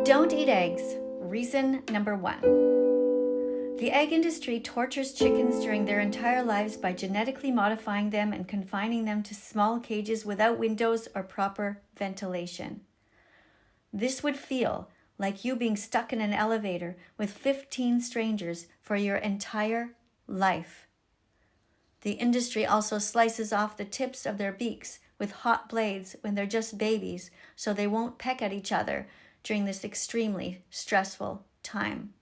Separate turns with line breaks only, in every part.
Don't eat eggs. Reason number 1. The egg industry tortures chickens during their entire lives by genetically modifying them and confining them to small cages without windows or proper ventilation. This would feel like you being stuck in an elevator with 15 strangers for your entire life. The industry also slices off the tips of their beaks with hot blades when they're just babies so they won't peck at each other during this extremely stressful time.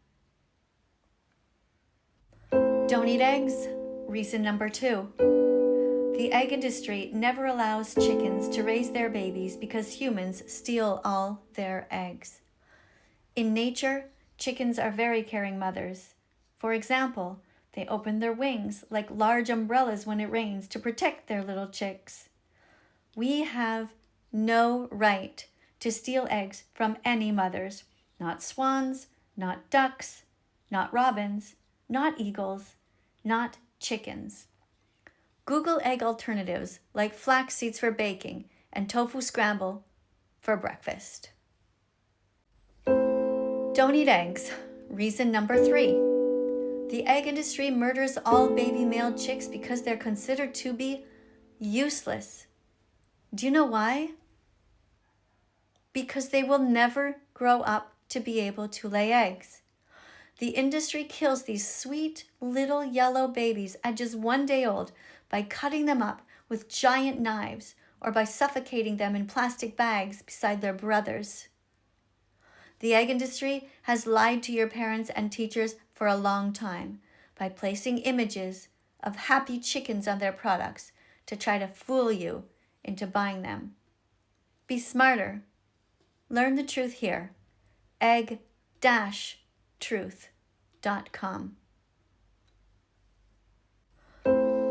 Don't eat eggs. Reason number 2. The egg industry never allows chickens to raise their babies because humans steal all their eggs. In nature, chickens are very caring mothers. For example, they open their wings like large umbrellas when it rains to protect their little chicks. We have no right to steal eggs from any mothers, not swans, not ducks, not robins, not eagles, not chickens. Google egg alternatives like flax seeds for baking and tofu scramble for breakfast. Don't eat eggs. Reason number 3. The egg industry murders all baby male chicks because they're considered to be useless. Do you know why? Because they will never grow up to be able to lay eggs. The industry kills these sweet little yellow babies at just 1 day old by cutting them up with giant knives or by suffocating them in plastic bags beside their brothers. The egg industry has lied to your parents and teachers for a long time by placing images of happy chickens on their products to try to fool you into buying them. Be smarter. Learn the truth here. egg-truth.com.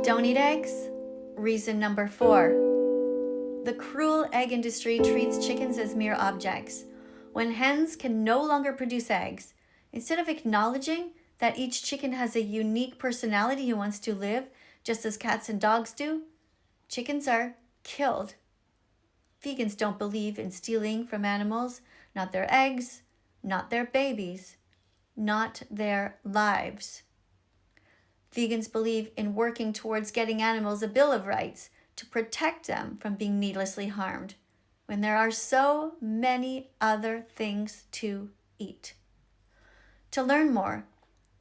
Don't eat eggs. Reason number 4. The cruel egg industry treats chickens as mere objects. When hens can no longer produce eggs, instead of acknowledging that each chicken has a unique personality who wants to live just as cats and dogs do, chickens are killed. Vegans don't believe in stealing from animals, not their eggs, not their babies, not their lives. Vegans believe in working towards getting animals a Bill of Rights to protect them from being needlessly harmed, when there are so many other things to eat. To learn more,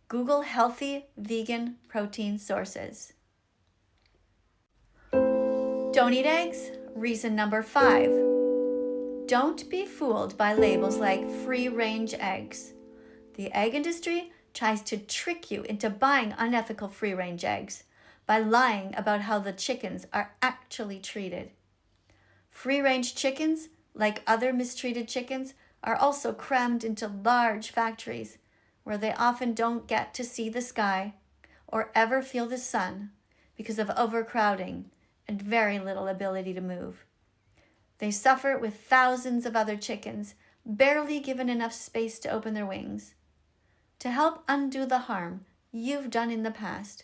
Google healthy vegan protein sources. Don't eat eggs. Reason number 5. Don't be fooled by labels like free-range eggs. The egg industry tries to trick you into buying unethical free-range eggs by lying about how the chickens are actually treated. Free-range chickens, like other mistreated chickens, are also crammed into large factories where they often don't get to see the sky or ever feel the sun because of overcrowding and very little ability to move. They suffer with thousands of other chickens, barely given enough space to open their wings. To help undo the harm you've done in the past,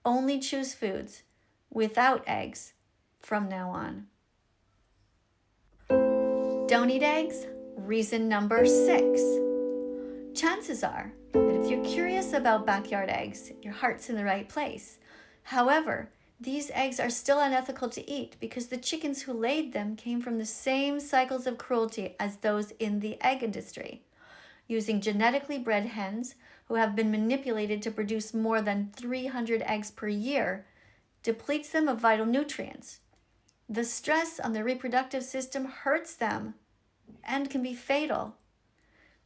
only choose foods without eggs from now on. Don't eat eggs. Reason number 6. Chances are that if you're curious about backyard eggs, your heart's in the right place. However, these eggs are still unethical to eat because the chickens who laid them came from the same cycles of cruelty as those in the egg industry, using genetically bred hens who have been manipulated to produce more than 300 eggs per year depletes them of vital nutrients. The stress on the reproductive system hurts them and can be fatal.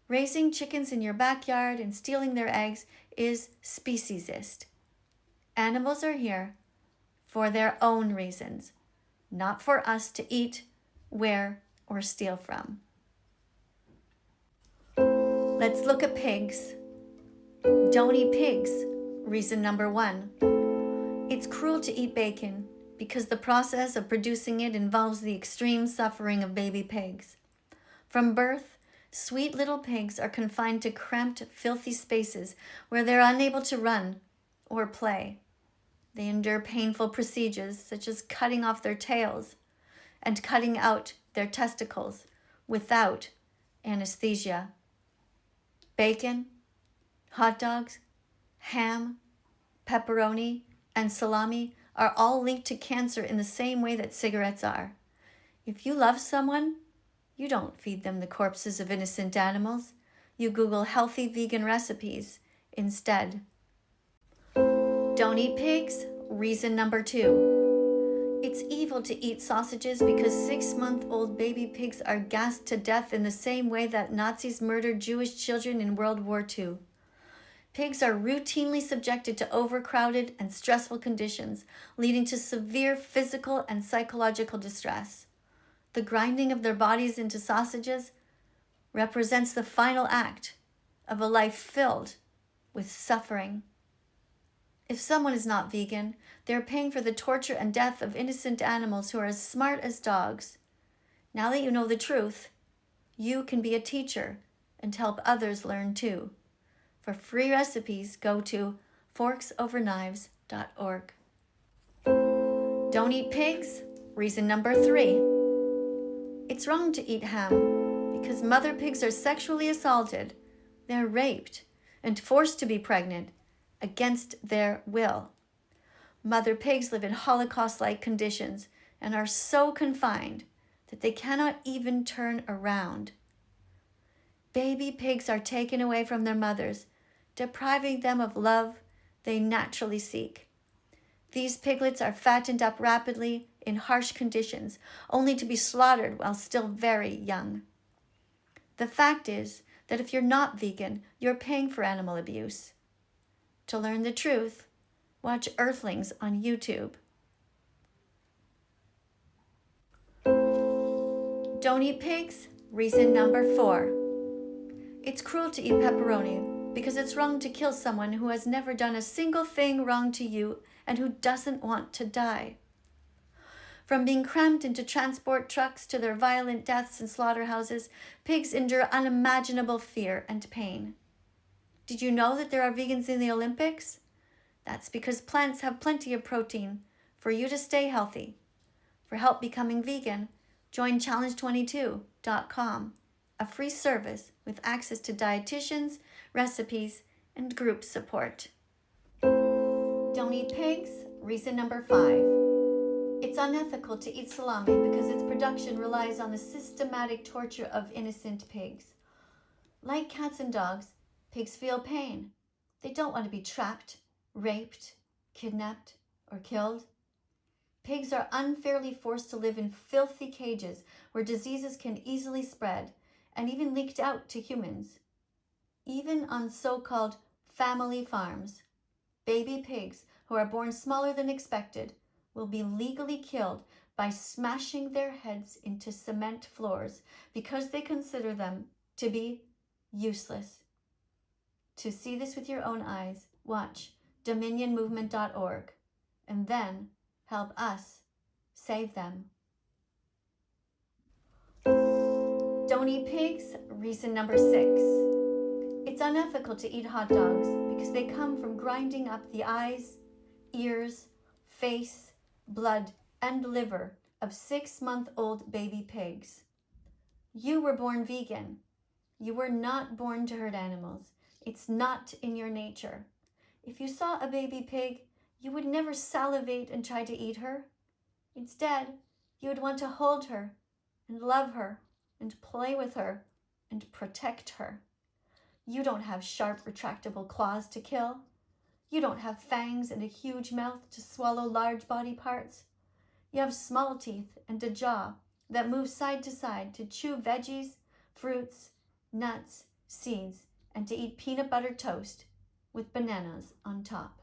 Raising chickens in your backyard and stealing their eggs is speciesist. Animals are here for their own reasons, not for us to eat, wear, or steal from. Let's look at pigs. Don't eat pigs. Reason number 1. It's cruel to eat bacon because the process of producing it involves the extreme suffering of baby pigs. From birth, sweet little pigs are confined to cramped, filthy spaces where they're unable to run or play. They endure painful procedures such as cutting off their tails and cutting out their testicles without anesthesia. Bacon, hot dogs, ham, pepperoni, and salami are all linked to cancer in the same way that cigarettes are. If you love someone, you don't feed them the corpses of innocent animals. You Google healthy vegan recipes instead. Don't eat pigs. Reason number 2. It's evil to eat sausages because 6-month-old baby pigs are gassed to death in the same way that Nazis murdered Jewish children in World War II. Pigs are routinely subjected to overcrowded and stressful conditions, leading to severe physical and psychological distress. The grinding of their bodies into sausages represents the final act of a life filled with suffering. If someone is not vegan, they are paying for the torture and death of innocent animals who are as smart as dogs. Now that you know the truth, you can be a teacher and help others learn too. For free recipes, go to forksoverknives.org. Don't eat pigs. Reason number 3. It's wrong to eat ham because mother pigs are sexually assaulted, they're raped, and forced to be pregnant against their will. Mother pigs live in Holocaust-like conditions and are so confined that they cannot even turn around. Baby pigs are taken away from their mothers, depriving them of love they naturally seek. These piglets are fattened up rapidly in harsh conditions, only to be slaughtered while still very young. The fact is that if you're not vegan, you're paying for animal abuse. To learn the truth, watch Earthlings on YouTube. Don't eat pigs. Reason number 4. It's cruel to eat pepperoni because it's wrong to kill someone who has never done a single thing wrong to you and who doesn't want to die. From being crammed into transport trucks to their violent deaths in slaughterhouses, pigs endure unimaginable fear and pain. Did you know that there are vegans in the Olympics? That's because plants have plenty of protein for you to stay healthy. For help becoming vegan, join challenge22.com, a free service with access to dietitians, recipes, and group support. Don't eat pigs. Reason number 5. It's unethical to eat salami because its production relies on the systematic torture of innocent pigs. Like cats and dogs, pigs feel pain. They don't want to be trapped, raped, kidnapped, or killed. Pigs are unfairly forced to live in filthy cages where diseases can easily spread and even leaked out to humans. Even on so-called family farms, baby pigs who are born smaller than expected will be legally killed by smashing their heads into cement floors because they consider them to be useless. To see this with your own eyes, watch dominionmovement.org and then help us save them. Don't eat pigs. Reason number 6. It's unethical to eat hot dogs because they come from grinding up the eyes, ears, face, blood, and liver of 6-month-old baby pigs. You were born vegan. You were not born to hurt animals. It's not in your nature. If you saw a baby pig, you would never salivate and try to eat her. Instead, you would want to hold her and love her and play with her and protect her. You don't have sharp, retractable claws to kill. You don't have fangs and a huge mouth to swallow large body parts. You have small teeth and a jaw that move side to side to chew veggies, fruits, nuts, seeds, and to eat peanut butter toast with bananas on top.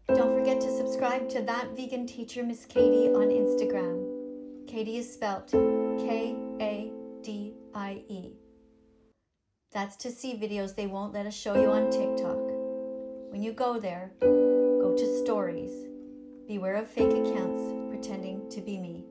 Don't forget to subscribe to That Vegan Teacher Miss Katie on Instagram. Katie is spelt Kadie. That's to see videos they won't let us show you on TikTok. When you go there, go to stories. Beware of fake accounts pretending to be me.